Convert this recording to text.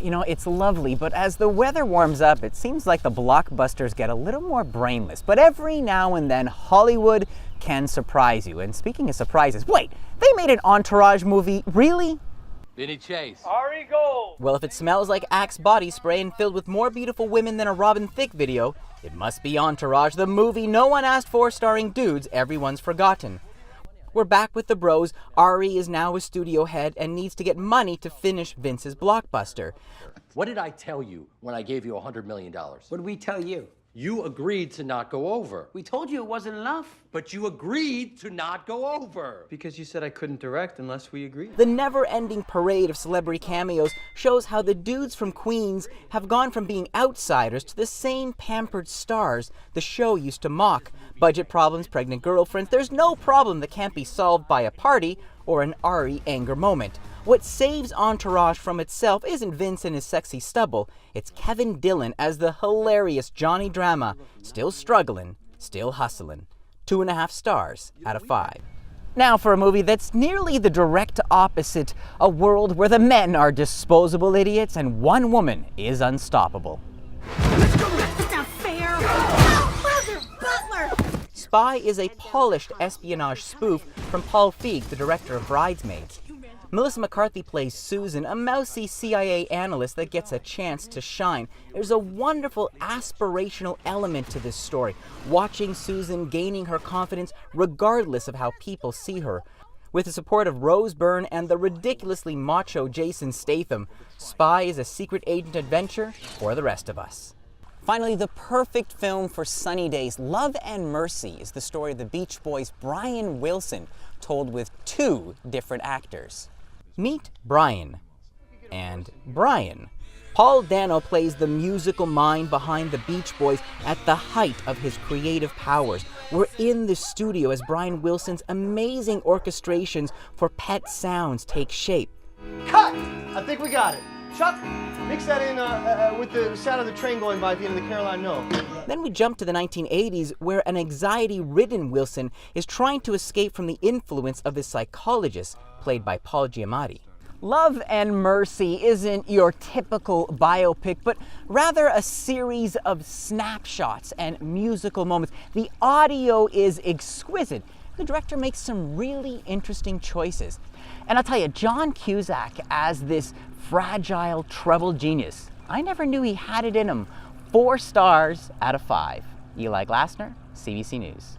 You know, it's lovely, but as the weather warms up, it seems like the blockbusters get a little more brainless. But every now and then, Hollywood can surprise you. And speaking of surprises, wait, they made an Entourage movie? Really? Vinny Chase. Ari Gold. Well, if it smells like Axe body spray and filled with more beautiful women than a Robin Thicke video, it must be Entourage, the movie no one asked for, starring dudes everyone's forgotten. We're back with the bros. Ari is now a studio head and needs to get money to finish Vince's blockbuster. What did I tell you when I gave you $100 million? What did we tell you? You agreed to not go over. We told you it wasn't enough. But you agreed to not go over. Because you said I couldn't direct unless we agreed. The never-ending parade of celebrity cameos shows how the dudes from Queens have gone from being outsiders to the same pampered stars the show used to mock. Budget problems, pregnant girlfriends, there's no problem that can't be solved by a party or an Ari anger moment. What saves Entourage from itself isn't Vince and his sexy stubble, it's Kevin Dillon as the hilarious Johnny Drama, still struggling, still hustling. 2.5 stars out of 5. Now for a movie that's nearly the direct opposite, a world where the men are disposable idiots and one woman is unstoppable. Let's go! That's not fair! Mother Butler! Spy is a polished espionage spoof from Paul Feig, the director of Bridesmaids. Melissa McCarthy plays Susan, a mousy CIA analyst that gets a chance to shine. There's a wonderful aspirational element to this story, watching Susan gaining her confidence regardless of how people see her. With the support of Rose Byrne and the ridiculously macho Jason Statham, Spy is a secret agent adventure for the rest of us. Finally, the perfect film for sunny days. Love and Mercy is the story of the Beach Boys' Brian Wilson, told with 2 different actors. Meet Brian and Brian. Paul Dano plays the musical mind behind the Beach Boys at the height of his creative powers. We're in the studio as Brian Wilson's amazing orchestrations for Pet Sounds take shape. Cut! I think we got it. Chuck, mix that in with the sound of the train going by at the end of the Caroline No. Then we jump to the 1980s, where an anxiety-ridden Wilson is trying to escape from the influence of his psychologist, played by Paul Giamatti. Love and Mercy isn't your typical biopic, but rather a series of snapshots and musical moments. The audio is exquisite. The director makes some really interesting choices. And I'll tell you, John Cusack as this fragile, troubled genius, I never knew he had it in him. 4 stars out of 5. Eli Glasner, CBC News.